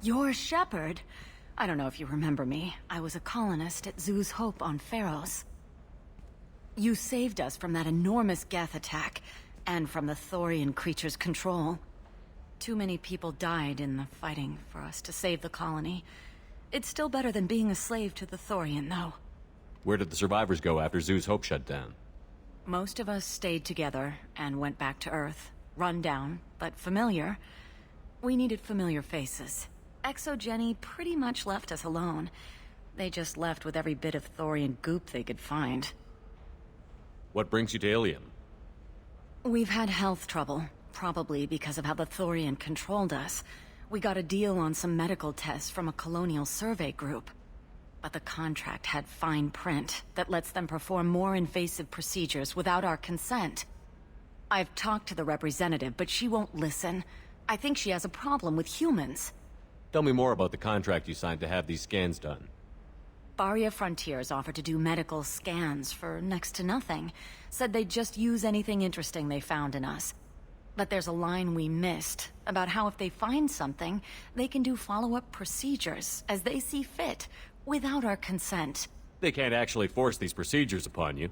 You're Shepard. I don't know if you remember me. I was a colonist at Zoo's Hope on Pharos. You saved us from that enormous Geth attack, and from the Thorian creature's control. Too many people died in the fighting for us to save the colony. It's still better than being a slave to the Thorian, though. Where did the survivors go after Zoo's Hope shut down? Most of us stayed together and went back to Earth. Run down, but familiar. We needed familiar faces. Exogeny pretty much left us alone. They just left with every bit of Thorian goop they could find. What brings you to Illium? We've had health trouble, probably because of how the Thorian controlled us. We got a deal on some medical tests from a Colonial survey group. But the contract had fine print that lets them perform more invasive procedures without our consent. I've talked to the representative, but she won't listen. I think she has a problem with humans. Tell me more about the contract you signed to have these scans done. Barria Frontiers offered to do medical scans for next to nothing. Said they'd just use anything interesting they found in us. But there's a line we missed about how if they find something, they can do follow-up procedures as they see fit, without our consent. They can't actually force these procedures upon you.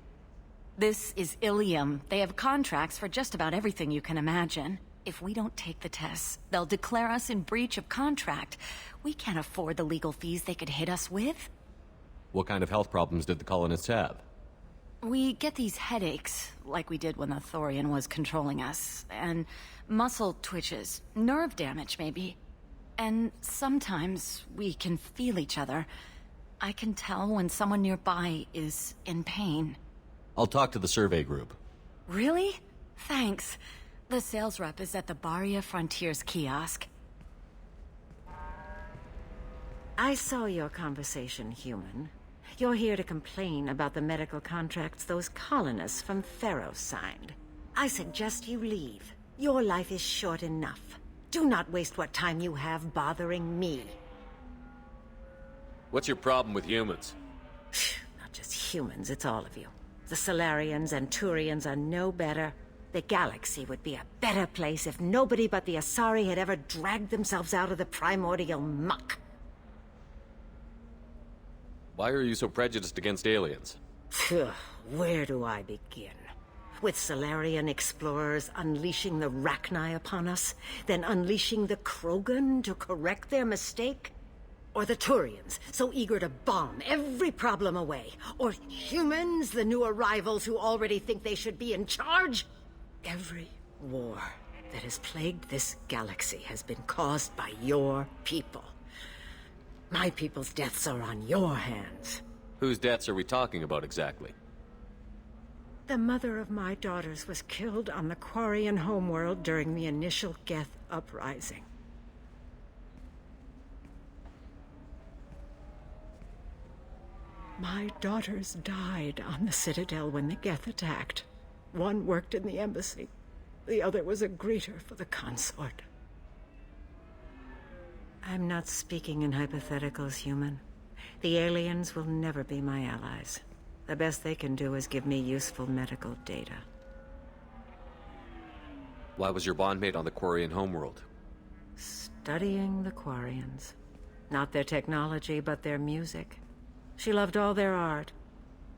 This is Illium. They have contracts for just about everything you can imagine. If we don't take the tests, they'll declare us in breach of contract. We can't afford the legal fees they could hit us with. What kind of health problems did the colonists have? We get these headaches, like we did when the Thorian was controlling us, and muscle twitches, nerve damage maybe. And sometimes we can feel each other. I can tell when someone nearby is in pain. I'll talk to the survey group. Really? Thanks. The sales rep is at the Barria Frontiers kiosk. I saw your conversation, human. You're here to complain about the medical contracts those colonists from Pharos signed. I suggest you leave. Your life is short enough. Do not waste what time you have bothering me. What's your problem with humans? Not just humans, it's all of you. The Solarians and Turians are no better. The galaxy would be a better place if nobody but the Asari had ever dragged themselves out of the primordial muck. Why are you so prejudiced against aliens? Where do I begin? With Solarian explorers unleashing the Rachni upon us, then unleashing the Krogan to correct their mistake? Or the Turians, so eager to bomb every problem away? Or humans, the new arrivals who already think they should be in charge? Every war that has plagued this galaxy has been caused by your people. My people's deaths are on your hands. Whose deaths are we talking about exactly? The mother of my daughters was killed on the Quarian homeworld during the initial Geth uprising. My daughters died on the Citadel when the Geth attacked. One worked in the embassy. The other was a greeter for the consort. I'm not speaking in hypotheticals, human. The aliens will never be my allies. The best they can do is give me useful medical data. Why was your bondmate on the Quarian homeworld? Studying the Quarians. Not their technology, but their music. She loved all their art.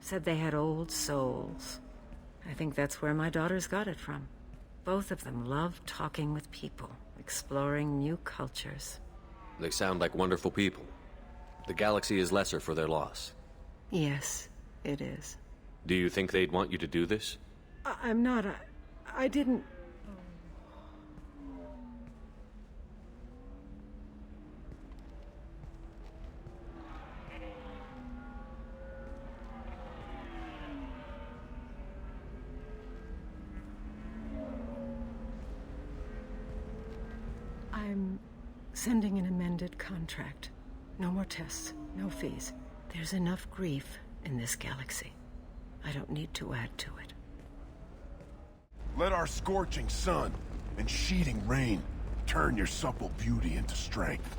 Said they had old souls. I think that's where my daughters got it from. Both of them loved talking with people, exploring new cultures. They sound like wonderful people. The galaxy is lesser for their loss. Yes, it is. Do you think they'd want you to do this? I'm not. I didn't... I'm sending an amended contract. No more tests, no fees. There's enough grief in this galaxy. I don't need to add to it. Let our scorching sun and sheeting rain turn your supple beauty into strength.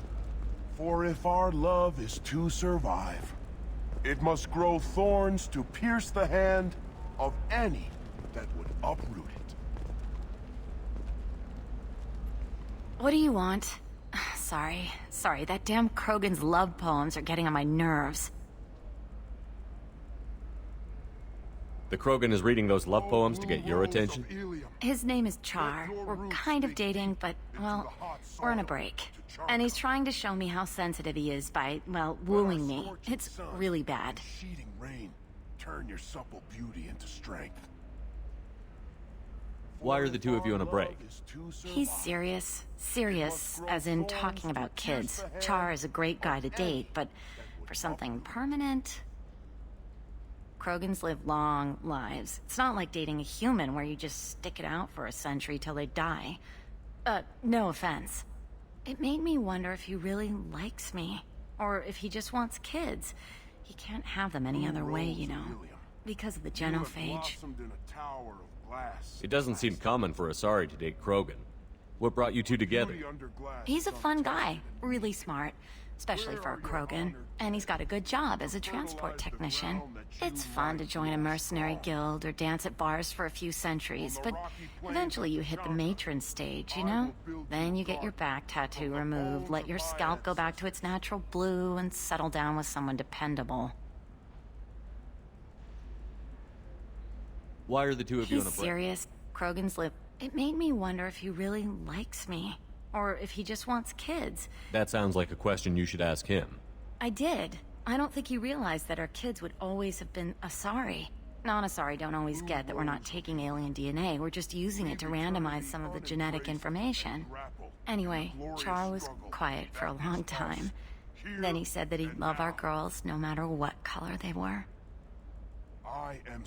For if our love is to survive, it must grow thorns to pierce the hand of any that would uproot it. What do you want? Sorry, that damn Krogan's love poems are getting on my nerves. The Krogan is reading those love poems to get your attention? His name is Char. We're kind of dating, but, well, we're on a break. And he's trying to show me how sensitive he is by, well, wooing me. It's really bad. Sheeting rain, turn your supple beauty into strength. Why are the two of you on a break? He's serious. Serious, as in talking about kids. Char is a great guy to date, but for something permanent... Krogans live long lives. It's not like dating a human where you just stick it out for a century till they die. No offense. It made me wonder if he really likes me. Or if he just wants kids. He can't have them any other way, you know. Because of the genophage. It doesn't seem common for Asari to date Krogan. What brought you two together? He's a fun guy. Really smart. Especially for a Krogan. And he's got a good job as a transport technician. It's fun to join a mercenary guild or dance at bars for a few centuries, but eventually you hit the matron stage, you know? Then you get your back tattoo removed, let your scalp go back to its natural blue, and settle down with someone dependable. Why are the two of you on a break? He's serious. Krogans live... It made me wonder if he really likes me. Or if he just wants kids. That sounds like a question you should ask him. I did. I don't think he realized that our kids would always have been Asari. Non-Asari don't always get that we're not taking alien DNA, we're just using it to randomize some of the genetic information. Anyway, Char was quiet for a long time. Then he said that he'd love our girls no matter what color they were.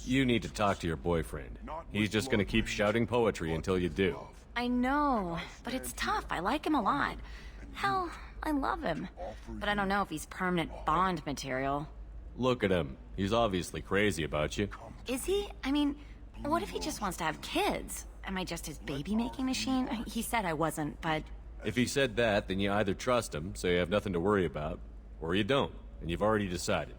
You need to talk to your boyfriend. He's just gonna keep shouting poetry until you do. I know, but it's tough. I like him a lot. Hell, I love him. But I don't know if he's permanent Bond material. Look at him. He's obviously crazy about you. Is he? I mean, what if he just wants to have kids? Am I just his baby-making machine? He said I wasn't, but... If he said that, then you either trust him, so you have nothing to worry about, or you don't, and you've already decided.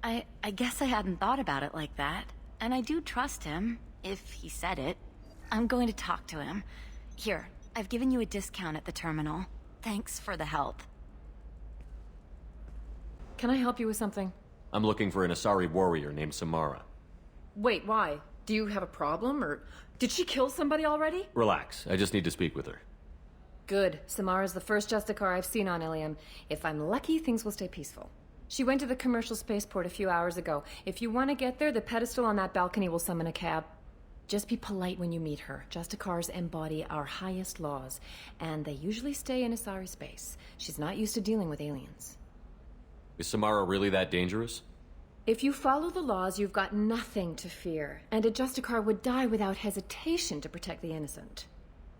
I guess I hadn't thought about it like that. And I do trust him, if he said it. I'm going to talk to him. Here, I've given you a discount at the terminal. Thanks for the help. Can I help you with something? I'm looking for an Asari warrior named Samara. Wait, why? Do you have a problem, or did she kill somebody already? Relax, I just need to speak with her. Good. Samara's the first Justicar I've seen on Illium. If I'm lucky, things will stay peaceful. She went to the commercial spaceport a few hours ago. If you want to get there, the pedestal on that balcony will summon a cab. Just be polite when you meet her. Justicars embody our highest laws, and they usually stay in Asari space. She's not used to dealing with aliens. Is Samara really that dangerous? If you follow the laws, you've got nothing to fear, and a Justicar would die without hesitation to protect the innocent.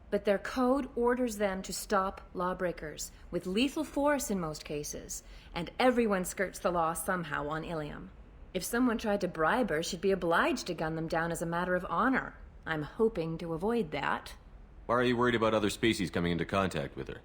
But their code orders them to stop lawbreakers, with lethal force in most cases, and everyone skirts the law somehow on Illium. If someone tried to bribe her, she'd be obliged to gun them down as a matter of honor. I'm hoping to avoid that. Why are you worried about other species coming into contact with her?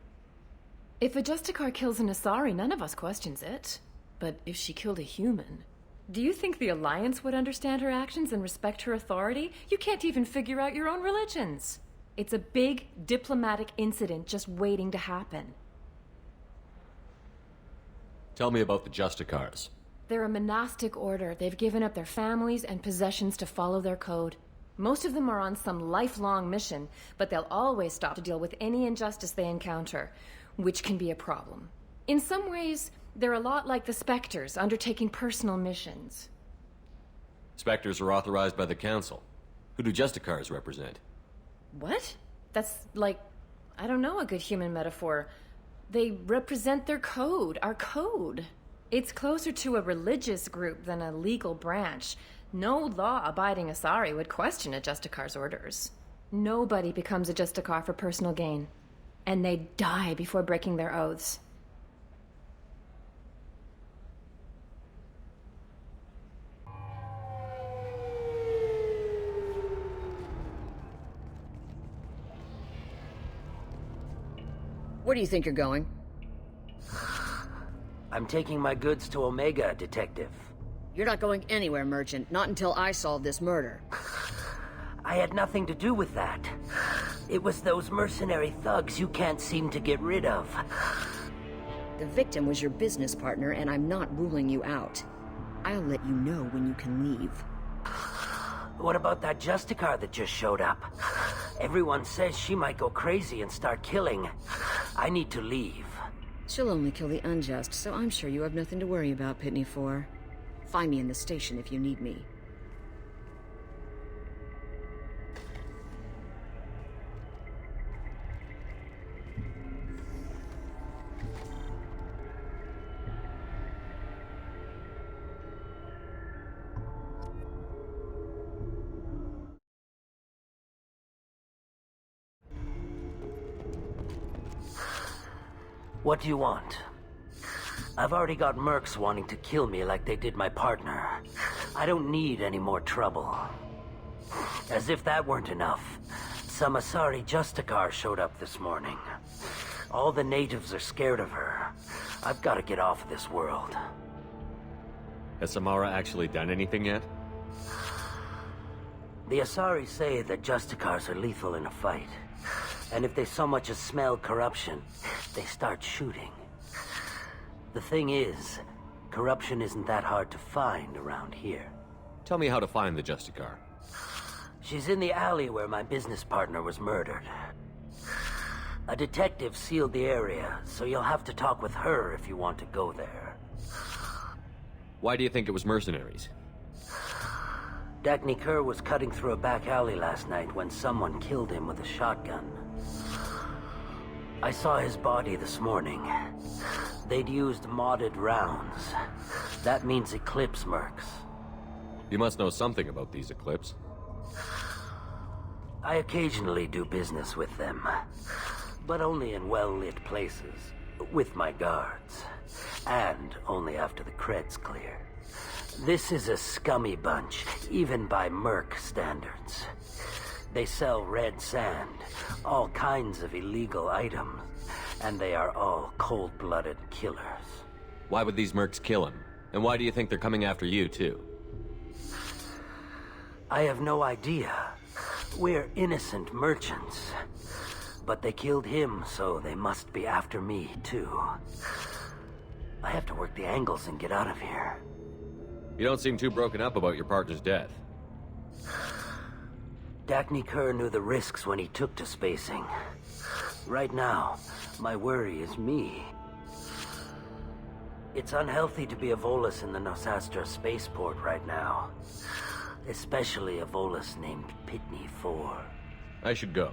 If a Justicar kills an Asari, none of us questions it. But if she killed a human... Do you think the Alliance would understand her actions and respect her authority? You can't even figure out your own religions. It's a big diplomatic incident just waiting to happen. Tell me about the Justicars. They're a monastic order. They've given up their families and possessions to follow their code. Most of them are on some lifelong mission, but they'll always stop to deal with any injustice they encounter, which can be a problem. In some ways, they're a lot like the Spectres, undertaking personal missions. Spectres are authorized by the Council. Who do Justicars represent? What? That's like, I don't know, a good human metaphor. They represent their code, our code. It's closer to a religious group than a legal branch. No law-abiding Asari would question a Justicar's orders. Nobody becomes a Justicar for personal gain. And they die before breaking their oaths. Where do you think you're going? I'm taking my goods to Omega, Detective. You're not going anywhere, Merchant. Not until I solve this murder. I had nothing to do with that. It was those mercenary thugs you can't seem to get rid of. The victim was your business partner, and I'm not ruling you out. I'll let you know when you can leave. What about that Justicar that just showed up? Everyone says she might go crazy and start killing. I need to leave. She'll only kill the unjust, so I'm sure you have nothing to worry about, Pitney 4. Find me in the station if you need me. What do you want? I've already got mercs wanting to kill me like they did my partner. I don't need any more trouble. As if that weren't enough, some Asari Justicar showed up this morning. All the natives are scared of her. I've got to get off of this world. Has Samara actually done anything yet? The Asari say that Justicars are lethal in a fight. And if they so much as smell corruption, they start shooting. The thing is, corruption isn't that hard to find around here. Tell me how to find the Justicar. She's in the alley where my business partner was murdered. A detective sealed the area, so you'll have to talk with her if you want to go there. Why do you think it was mercenaries? Dagny Kerr was cutting through a back alley last night when someone killed him with a shotgun. I saw his body this morning. They'd used modded rounds. That means Eclipse mercs. You must know something about these Eclipse. I occasionally do business with them, but only in well-lit places, with my guards, and only after the cred's clear. This is a scummy bunch, even by merc standards. They sell red sand, all kinds of illegal items, and they are all cold-blooded killers. Why would these mercs kill him? And why do you think they're coming after you, too? I have no idea. We're innocent merchants. But they killed him, so they must be after me, too. I have to work the angles and get out of here. You don't seem too broken up about your partner's death. Dagny Kerr knew the risks when he took to spacing. Right now, my worry is me. It's unhealthy to be a Volus in the Nosastra spaceport right now. Especially a Volus named Pitney 4. I should go.